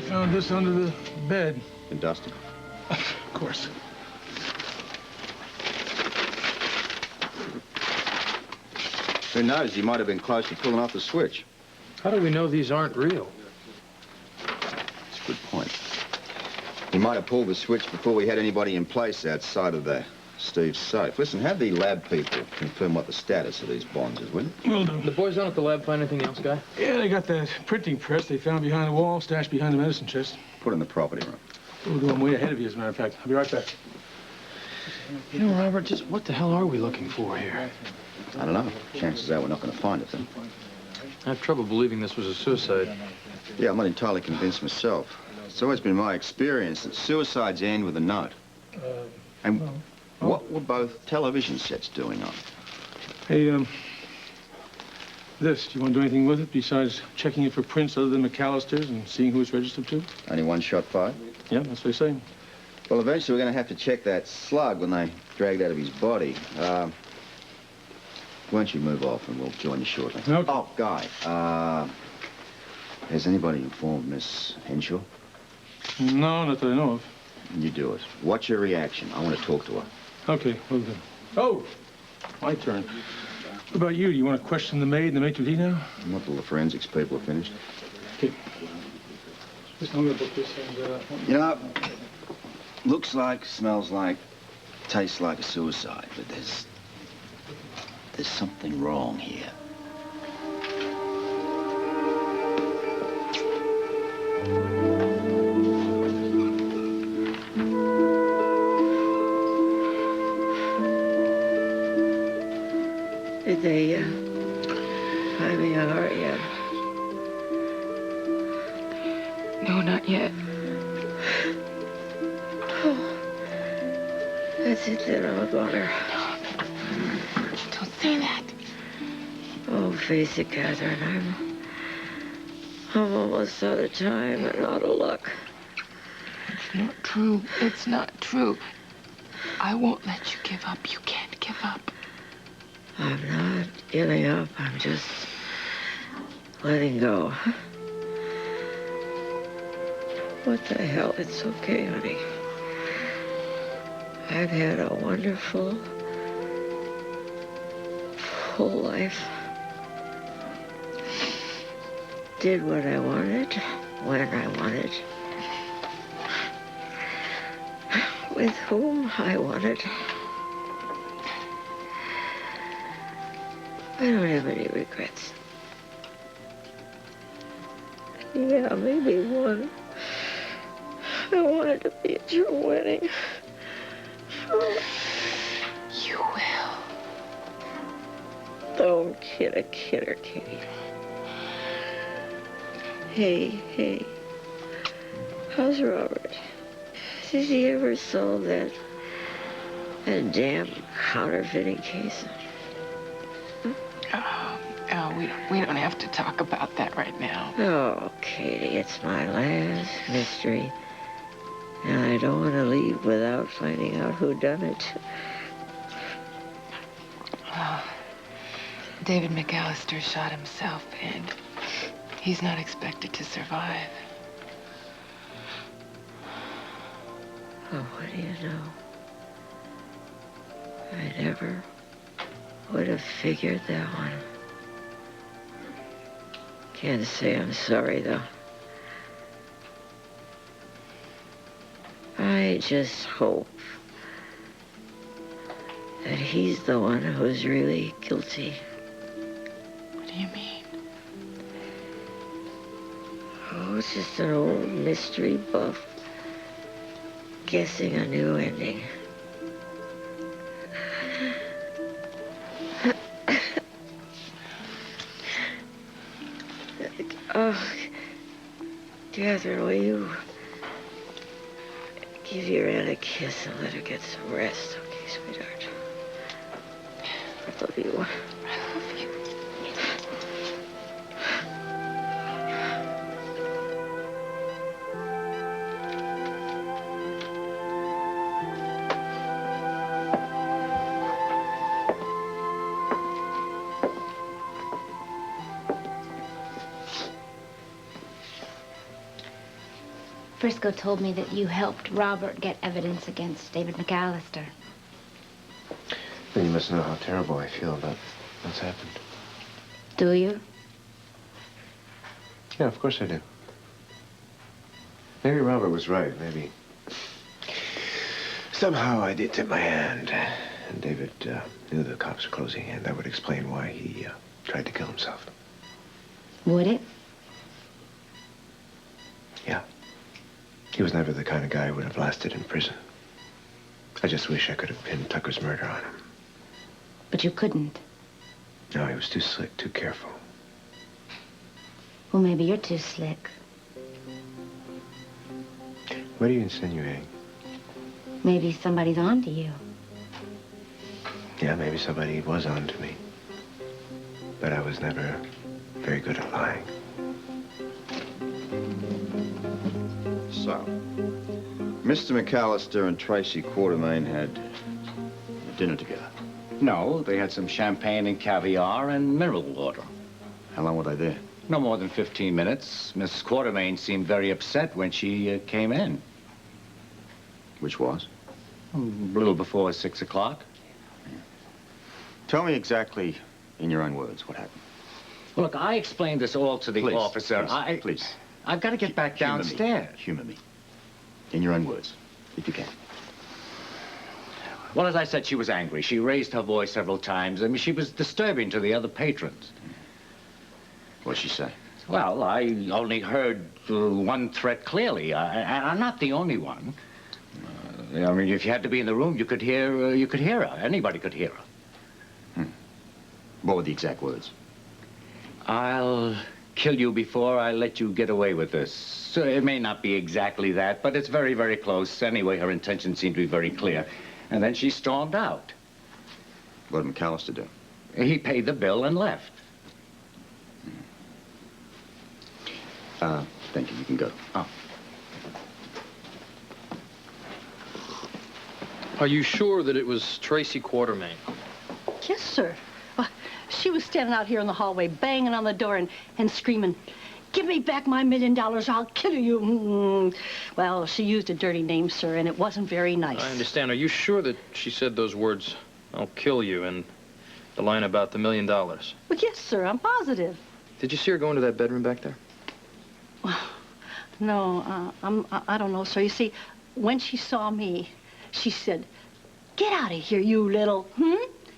found this under the bed. Been dusted? Of course. Who knows? He might have been close to pulling off the switch. How do we know these aren't real? That's a good point. He might have pulled the switch before we had anybody in place outside of Steve's safe. Listen, have the lab people confirm what the status of these bonds is, will you? Will do. The boys down at the lab find anything else, Guy? Yeah, they got that printing press they found behind the wall, stashed behind the medicine chest. Put in the property room. We're going way ahead of you, as a matter of fact. I'll be right back. You know, Robert, just what the hell are we looking for here? I don't know. Chances are we're not going to find it, then. I have trouble believing this was a suicide. Yeah, I'm not entirely convinced myself. It's always been my experience that suicides end with a note. And what were both television sets doing on? Hey, this, do you want to do anything with it besides checking it for prints other than McAllister's and seeing who it's registered to? Only one shot fired? Yeah, that's what they say. Well, eventually we're going to have to check that slug when they dragged out of his body. Why don't you move off and we'll join you shortly. Okay. Oh, Guy, has anybody informed Miss Henshaw? No, not that I know of. You do it. Watch her reaction. I want to talk to her. Okay, well then. Oh, my turn. What about you? Do you want to question the maid and the maitre d' now? Not till the forensics people are finished. Okay. Listen, I'm going to book this and, You know, looks like, smells like, tastes like a suicide, but there's something wrong here. Did they find me a heart yet? No, not yet. Oh, that's it then, I'm a goner. Don't say that. Oh, face it, Catherine, I'm almost out of time and out of luck. It's not true. It's not true. I won't let you give up. You can't give up. I'm not giving up. I'm just letting go. What the hell? It's okay, honey. I've had a wonderful, full life. Did what I wanted, when I wanted. With whom I wanted. I don't have any regrets. Yeah, maybe one. I wanted to be at your wedding. Oh. You will. Don't kid a kidder, Katie. Hey. How's Robert? Did he ever solve that damn counterfeiting case? We don't have to talk about that right now. Oh, Katie, it's my last mystery. And I don't want to leave without finding out who done it. David McAllister shot himself, and he's not expected to survive. Oh, what do you know? I never would have figured that one. Can't say I'm sorry, though. I just hope that he's the one who's really guilty. What do you mean? Oh, it's just an old mystery buff guessing a new ending. Oh, Catherine, will you give your aunt a kiss and let her get some rest, okay, sweetheart? I love you. I love you. Briscoe told me that you helped Robert get evidence against David McAllister. Then you must know how terrible I feel about what's happened. Do you? Yeah, of course I do. Maybe Robert was right. Maybe somehow I did tip my hand. And David knew the cops were closing in. That would explain why he tried to kill himself. Would it? Yeah. He was never the kind of guy who would have lasted in prison. I just wish I could have pinned Tucker's murder on him. But you couldn't. No, he was too slick, too careful. Well, maybe you're too slick. What are you insinuating? Maybe somebody's on to you. Yeah, maybe somebody was on to me. But I was never very good at lying. So, Mr. McAllister and Tracy Quartermain had dinner together. No, they had some champagne and caviar and mineral water. How long were they there? No more than 15 minutes. Mrs. Quartermain seemed very upset when she came in. Which was? A little before 6 o'clock. Tell me exactly, in your own words, what happened. Look, I explained this all to the Please, officer. please. I've got to get back downstairs. Humor me. In your own words, if you can. Well, as I said, she was angry. She raised her voice several times. I mean, she was disturbing to the other patrons. What'd she say? Well, I only heard one threat clearly, and I'm not the only one. I mean, if you had to be in the room, you could hear her. Anybody could hear her. What were the exact words? I'll kill you before I let you get away with this. So it may not be exactly that, but it's very, very close. Anyway, her intentions seem to be very clear. And then she stormed out. What did McAllister do? He paid the bill and left. Thank you. You can go. Oh. Are you sure that it was Tracy Quartermain? Yes, sir. She was standing out here in the hallway, banging on the door and screaming, "Give me back my $1 million, I'll kill you." Well, she used a dirty name, sir, and it wasn't very nice. I understand. Are you sure that she said those words, "I'll kill you," and the line about the $1 million? Well, yes, sir, I'm positive. Did you see her go into that bedroom back there? No, I don't know, sir. You see, when she saw me, she said, "Get out of here, you little,"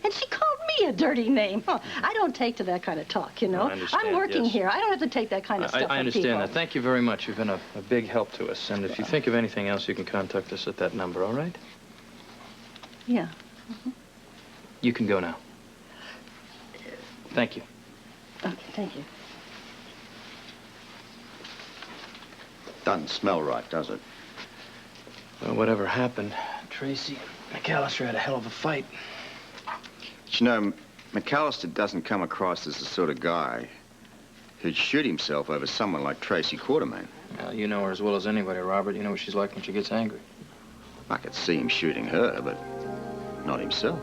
And she called me a dirty name. I don't take to that kind of talk, you know. I understand, I'm working yes. here. I don't have to take that kind of stuff I from understand people. that. Thank you very much. You've been a big help to us. And if you think of anything else, you can contact us at that number, all right? Yeah. You can go now. Thank you. Okay, thank you. Doesn't smell right, does it? Well, whatever happened, Tracy and McAllister had a hell of a fight. But you know, McAllister doesn't come across as the sort of guy who'd shoot himself over someone like Tracy Quartermain. Well, you know her as well as anybody, Robert. You know what she's like when she gets angry. I could see him shooting her, but not himself.